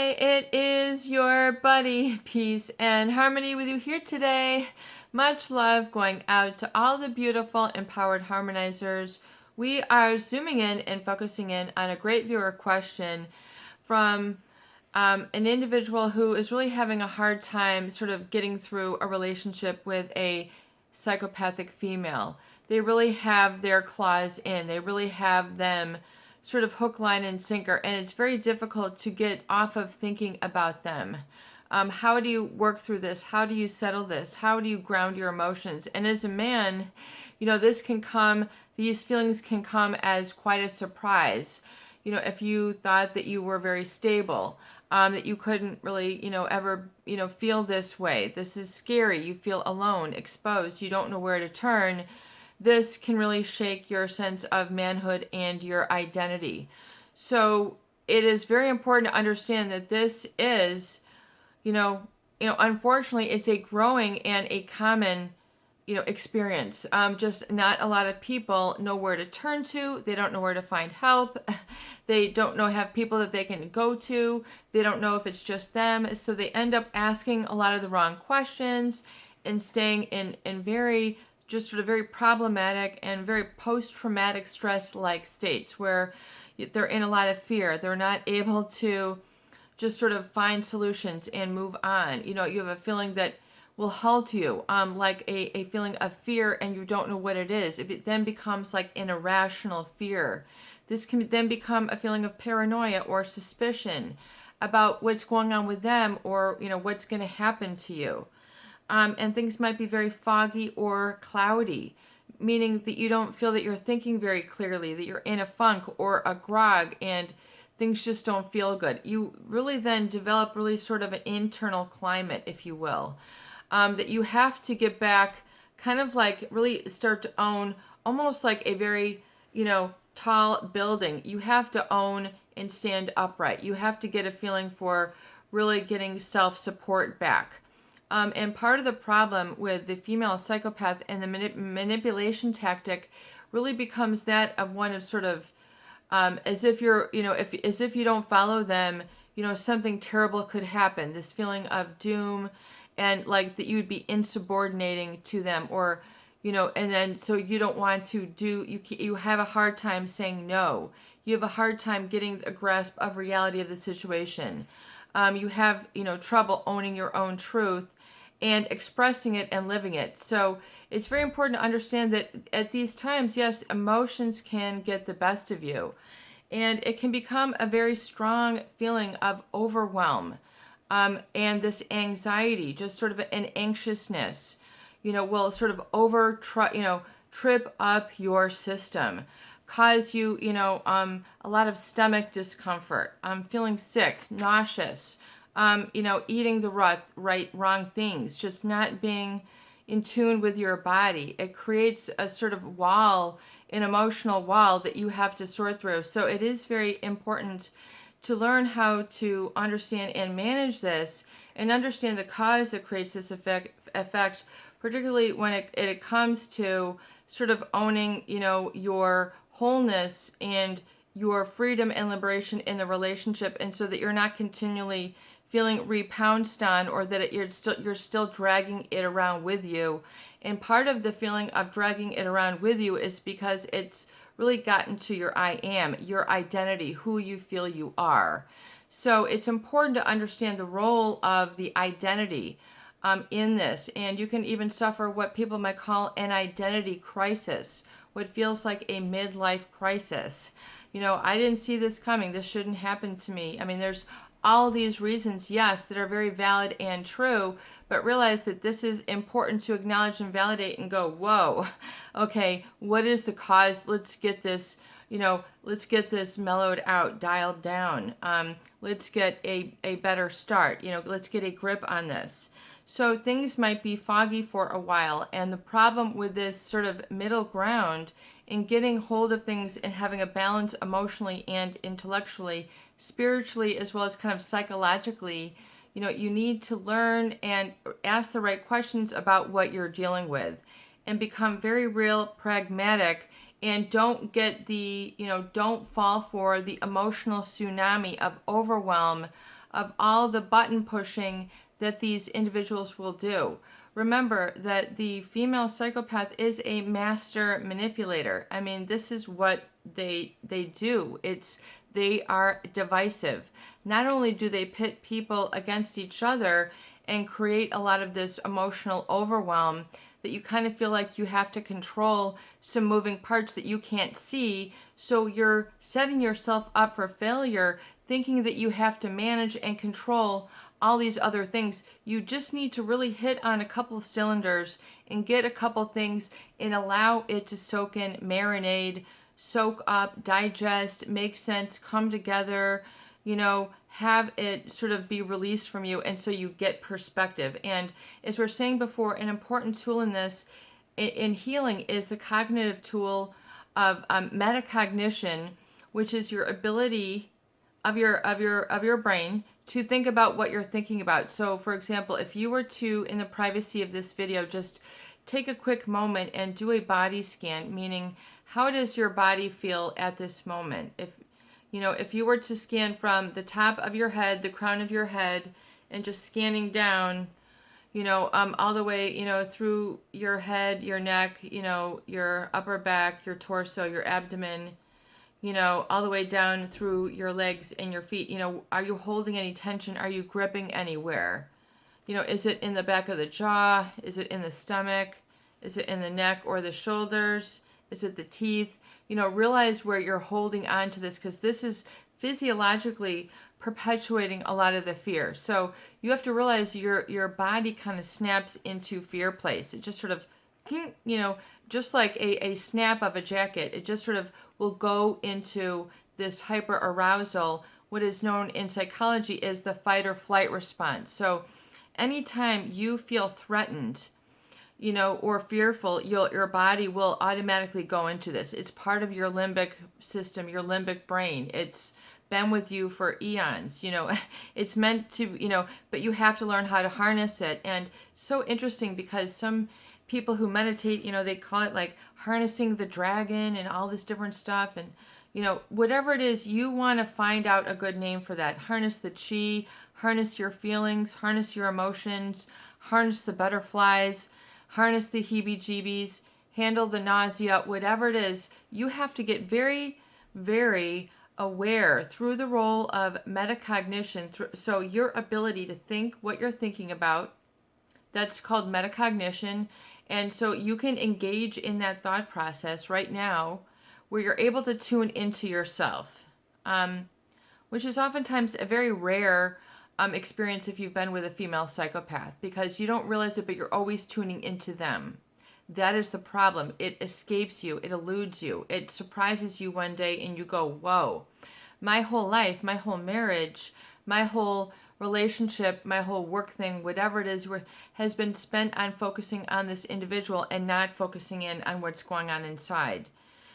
Hi, it is your buddy, Peace and Harmony with you here today. Much love going out to all the beautiful, empowered harmonizers. We are zooming in and focusing in on a great viewer question from an individual who is really having a hard time sort of getting through a relationship with a psychopathic female. They really have their claws in, they really have them sort of hook, line, and sinker, and it's very difficult to get off of thinking about them. How do you work through this? How do you settle this? How do you ground your emotions? And as a man, these feelings can come as quite a surprise. If you thought that you were very stable, that you couldn't really, ever, feel this way. This is scary. You feel alone, exposed. You don't know where to turn. This can really shake your sense of manhood and your identity. So it is very important to understand that this is, unfortunately, it's a growing and a common, experience. Just not a lot of people know where to turn to. They don't know where to find help. They don't have people that they can go to. They don't know if it's just them. So they end up asking a lot of the wrong questions and staying in very just sort of very problematic and very post-traumatic stress-like states where they're in a lot of fear. They're not able to just sort of find solutions and move on. You have a feeling that will halt you, like a feeling of fear, and you don't know what it is. It then becomes like an irrational fear. This can then become a feeling of paranoia or suspicion about what's going on with them or, what's going to happen to you. And things might be very foggy or cloudy, meaning that you don't feel that you're thinking very clearly, that you're in a funk or a grog, and things just don't feel good. You really then develop really sort of an internal climate, if you will, that you have to get back, kind of like really start to own, almost like a very, tall building. You have to own and stand upright. You have to get a feeling for really getting self-support back. And part of the problem with the female psychopath and the manipulation tactic really becomes that of one of sort of as if you're, as if you don't follow them, something terrible could happen. This feeling of doom, and like that you would be insubordinating to them, or and then so you don't want to do. You have a hard time saying no. You have a hard time getting a grasp of reality of the situation. You have trouble owning your own truth and expressing it and living it. So it's very important to understand that at these times, yes, emotions can get the best of you. And it can become a very strong feeling of overwhelm, and this anxiety, just sort of an anxiousness, will sort of trip up your system, cause you, a lot of stomach discomfort, feeling sick, nauseous, eating the wrong things, just not being in tune with your body. It creates a sort of wall, an emotional wall that you have to sort through. So it is very important to learn how to understand and manage this and understand the cause that creates this effect, particularly when it comes to sort of owning, your wholeness and your freedom and liberation in the relationship, and so that you're not continually feeling repounced on, or that you're still dragging it around with you. And part of the feeling of dragging it around with you is because it's really gotten to your I am, your identity, who you feel you are. So it's important to understand the role of the identity in this. And you can even suffer what people might call an identity crisis, what feels like a midlife crisis. I didn't see this coming. This shouldn't happen to me. I mean, there's all these reasons, yes, that are very valid and true, but realize that this is important to acknowledge and validate and go, whoa, okay, what is the cause? Let's get this, mellowed out, dialed down. Let's get a better start. Let's get a grip on this. So things might be foggy for a while, and the problem with this sort of middle ground in getting hold of things and having a balance emotionally and intellectually, spiritually, as well as kind of psychologically, you need to learn and ask the right questions about what you're dealing with and become very real, pragmatic, and don't get don't fall for the emotional tsunami of overwhelm of all the button pushing that these individuals will do. Remember that the female psychopath is a master manipulator. I mean, this is what they do. They are divisive. Not only do they pit people against each other and create a lot of this emotional overwhelm that you kind of feel like you have to control some moving parts that you can't see, so you're setting yourself up for failure, thinking that you have to manage and control all these other things. You just need to really hit on a couple of cylinders and get a couple things and allow it to soak in, marinate, soak up, digest, make sense, come together, have it sort of be released from you, and so you get perspective. And as we're saying before, an important tool in this, in healing, is the cognitive tool of metacognition, which is your ability of your brain to think about what you're thinking about. So, for example, if you were to, in the privacy of this video, just take a quick moment and do a body scan, meaning how does your body feel at this moment? If you were to scan from the top of your head, the crown of your head, and just scanning down, all the way, through your head, your neck, your upper back, your torso, your abdomen, all the way down through your legs and your feet, are you holding any tension? Are you gripping anywhere? Is it in the back of the jaw? Is it in the stomach? Is it in the neck or the shoulders? Is it the teeth? Realize where you're holding on to this, because this is physiologically perpetuating a lot of the fear. So you have to realize your body kind of snaps into fear place. It just sort of, just like a snap of a jacket, it just sort of will go into this hyper arousal, what is known in psychology as the fight or flight response. So anytime you feel threatened, or fearful, your body will automatically go into this. It's part of your limbic system, your limbic brain. It's been with you for eons, it's meant to, but you have to learn how to harness it. And so interesting, because some people who meditate, they call it like harnessing the dragon and all this different stuff. And, whatever it is, you want to find out a good name for that. Harness the chi, harness your feelings, harness your emotions, harness the butterflies, harness the heebie-jeebies, handle the nausea, whatever it is. You have to get very, very aware through the role of metacognition. So your ability to think what you're thinking about, that's called metacognition. And so you can engage in that thought process right now where you're able to tune into yourself, which is oftentimes a very rare experience if you've been with a female psychopath, because you don't realize it, but you're always tuning into them. That is the problem. It escapes you. It eludes you. It surprises you one day and you go, whoa, my whole life, my whole marriage, my whole relationship, my whole work thing, whatever it is, has been spent on focusing on this individual and not focusing in on what's going on inside.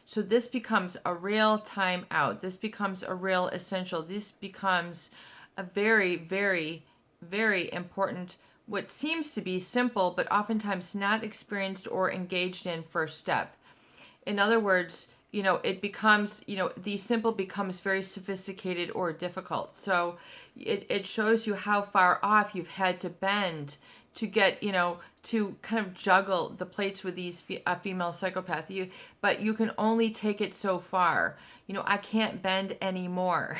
So this becomes a real time out. This becomes a real essential. This becomes a very, very, very important, what seems to be simple, but oftentimes not experienced or engaged in first step. In other words, it becomes, the simple becomes very sophisticated or difficult. So it shows you how far off you've had to bend to get, to kind of juggle the plates with these female psychopath. But you can only take it so far. I can't bend anymore.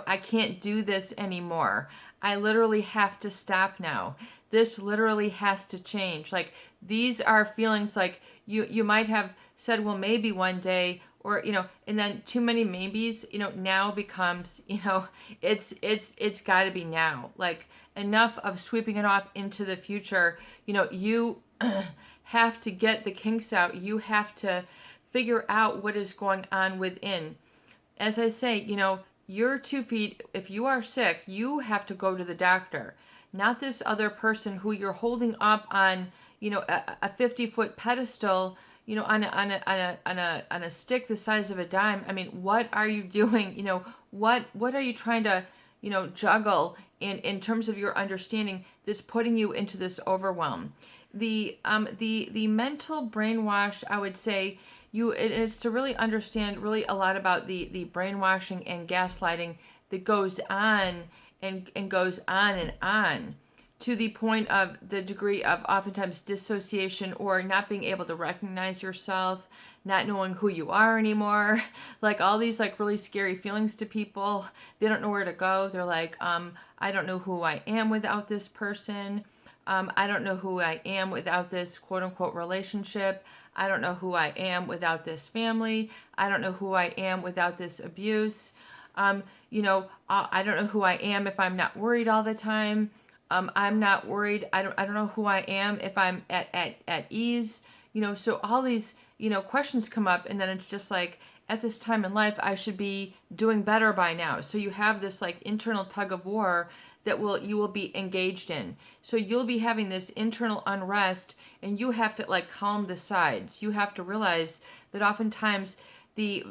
I can't do this anymore. I literally have to stop now. This literally has to change. Like, these are feelings like you might have said, well, maybe one day, or, and then too many maybes, now becomes, it's got to be now. Like, enough of sweeping it off into the future. You have to get the kinks out. You have to figure out what is going on within. As I say, you're 2 feet. If you are sick, you have to go to the doctor, not this other person who you're holding up on, a 50-foot pedestal, on a stick the size of a dime. I mean, what are you doing? What are you trying to, juggle in terms of your understanding that's putting you into this overwhelm? The mental brainwash, I would say, it is to really understand really a lot about the brainwashing and gaslighting that goes on and goes on to the point of the degree of oftentimes dissociation or not being able to recognize yourself, not knowing who you are anymore, like all these like really scary feelings to people. They don't know where to go. They're like, I don't know who I am without this person. I don't know who I am without this quote unquote relationship. I don't know who I am without this family. I don't know who I am without this abuse. I don't know who I am if I'm not worried all the time. I'm not worried. I don't know who I am if I'm at ease. So all these, questions come up, and then it's just like, at this time in life, I should be doing better by now. So you have this like internal tug of war that you will be engaged in. So you'll be having this internal unrest, and you have to like calm the sides. You have to realize that oftentimes the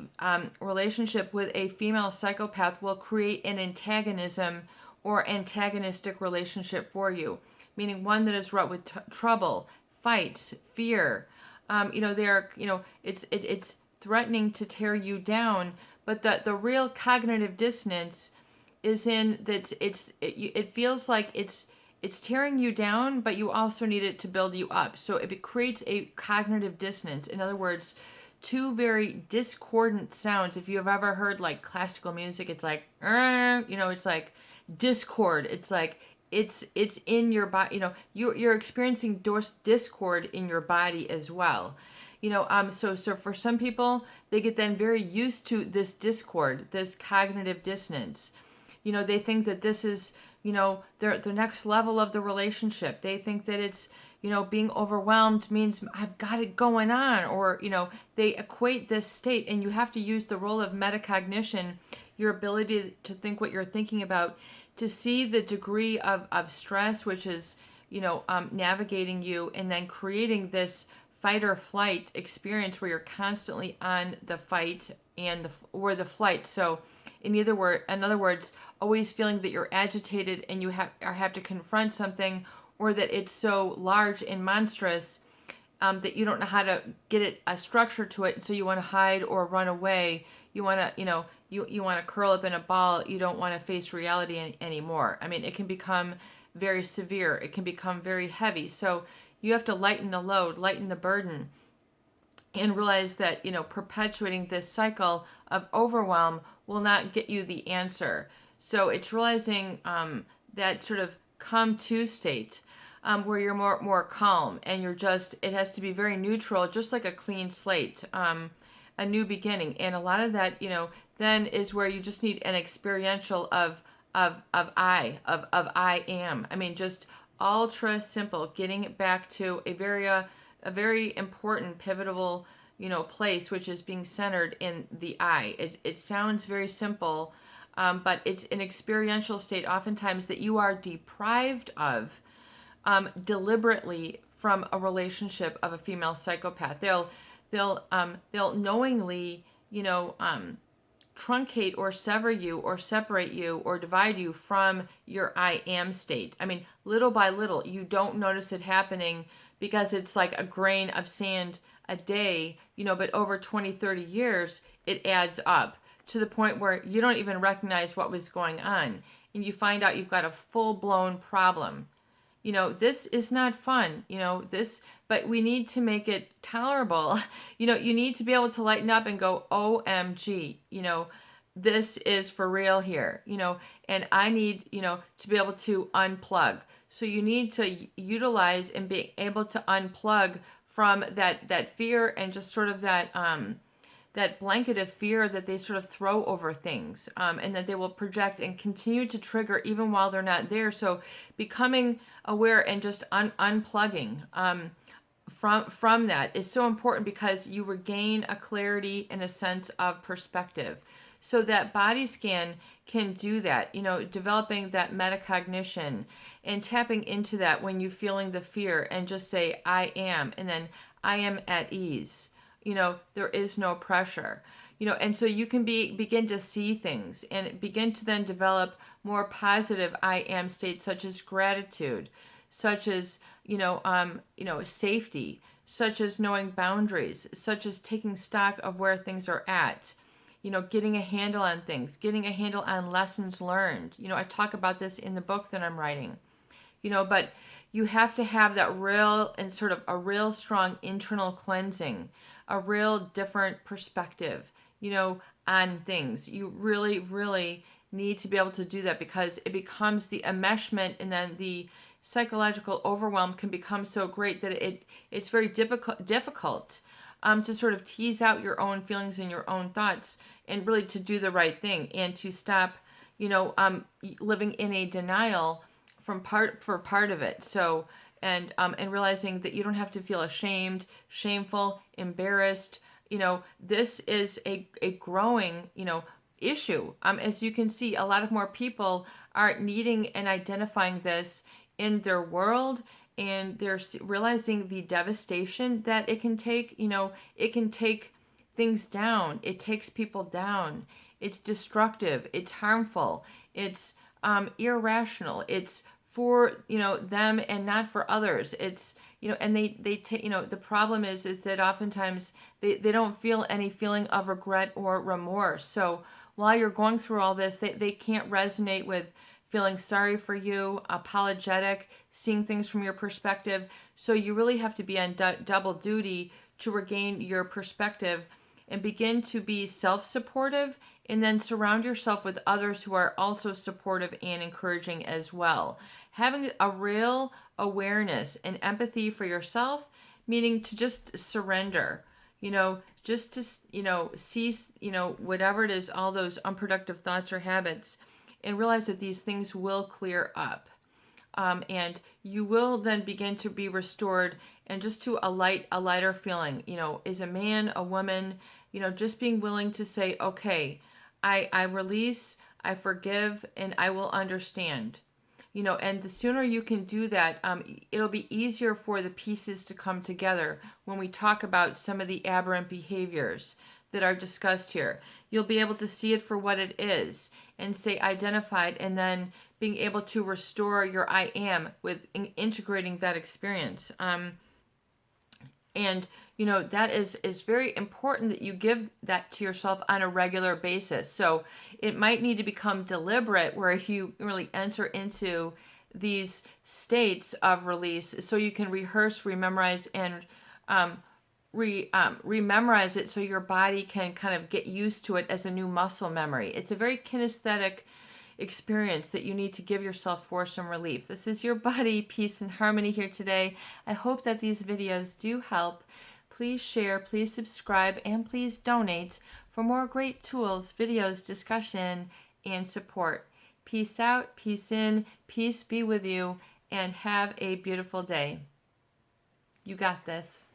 relationship with a female psychopath will create an antagonism or antagonistic relationship for you, meaning one that is wrought with trouble, fights, fear. It's threatening to tear you down, but the real cognitive dissonance is in that it feels like it's tearing you down, but you also need it to build you up. So it creates a cognitive dissonance. In other words, two very discordant sounds. If you have ever heard like classical music, it's like, it's like discord. It's like it's in your body. You're experiencing discord in your body as well. So for some people, they get then very used to this discord, this cognitive dissonance. They think that this is, the next level of the relationship. They think that it's, being overwhelmed means I've got it going on, or, they equate this state, and you have to use the role of metacognition, your ability to think what you're thinking about, to see the degree of stress, which is, navigating you, and then creating this fight or flight experience where you're constantly on the fight or the flight. So in other words, always feeling that you're agitated and you have to confront something, or that it's so large and monstrous that you don't know how to get a structure to it. So you want to hide or run away. You want to, you want to curl up in a ball. You don't want to face reality anymore. I mean, it can become very severe. It can become very heavy. So you have to lighten the load, lighten the burden, and realize that, perpetuating this cycle of overwhelm will not get you the answer. So it's realizing that sort of come to state where you're more calm, and it has to be very neutral, just like a clean slate, a new beginning. And a lot of that, then is where you just need an experiential of I am. I mean, just ultra simple, getting it back to a very important, pivotal, place, which is being centered in the I. It sounds very simple, but it's an experiential state oftentimes that you are deprived of deliberately from a relationship of a female psychopath. They'll knowingly, truncate or sever you or separate you or divide you from your I am state. I mean, little by little, you don't notice it happening because it's like a grain of sand a day, but over 20, 30 years, it adds up to the point where you don't even recognize what was going on. And you find out you've got a full-blown problem. This is not fun, but we need to make it tolerable. You need to be able to lighten up and go, OMG, this is for real here, and I need, to be able to unplug. So you need to utilize and be able to unplug from that fear and just sort of that blanket of fear that they sort of throw over things, and that they will project and continue to trigger even while they're not there. So becoming aware and just unplugging from that is so important, because you regain a clarity and a sense of perspective. So that body scan can do that, developing that metacognition and tapping into that when you're feeling the fear, and just say, I am, and then I am at ease. There is no pressure, and so you can begin to see things and begin to then develop more positive I am states, such as gratitude, such as, safety, such as knowing boundaries, such as taking stock of where things are at. getting a handle on things, getting a handle on lessons learned. I talk about this in the book that I'm writing, but you have to have that real and sort of a real strong internal cleansing, a real different perspective, on things. You really, really need to be able to do that, because it becomes the enmeshment, and then the psychological overwhelm can become so great that it's very difficult to sort of tease out your own feelings and your own thoughts, and really to do the right thing, and to stop, living in a denial for part of it. So, and realizing that you don't have to feel ashamed, shameful, embarrassed. This is a growing, issue. As you can see, a lot of more people are needing and identifying this in their world, and they're realizing the devastation that it can take. It can take things down. It takes people down. It's destructive. It's harmful. It's irrational. It's for them and not for others. It's and they take the problem is that oftentimes they don't feel any feeling of regret or remorse. So while you're going through all this, they can't resonate with feeling sorry for you, apologetic, seeing things from your perspective. So you really have to be on double duty to regain your perspective and begin to be self-supportive, and then surround yourself with others who are also supportive and encouraging as well. Having a real awareness and empathy for yourself, meaning to just surrender, just to, cease, whatever it is, all those unproductive thoughts or habits, and realize that these things will clear up. And you will then begin to be restored, and just to a lighter feeling, is a man, a woman, just being willing to say, okay, I release, I forgive, and I will understand. And the sooner you can do that, it'll be easier for the pieces to come together when we talk about some of the aberrant behaviors that are discussed here. You'll be able to see it for what it is and say identified, and then being able to restore your I am with integrating that experience. And that is very important that you give that to yourself on a regular basis. So it might need to become deliberate, where you really enter into these states of release, so you can rehearse, rememorize, and rememorize it, so your body can kind of get used to it as a new muscle memory. It's a very kinesthetic experience that you need to give yourself for some relief. This is your body, peace, and harmony here today. I hope that these videos do help. Please share, please subscribe, and please donate for more great tools, videos, discussion, and support. Peace out, peace in, peace be with you, and have a beautiful day. You got this.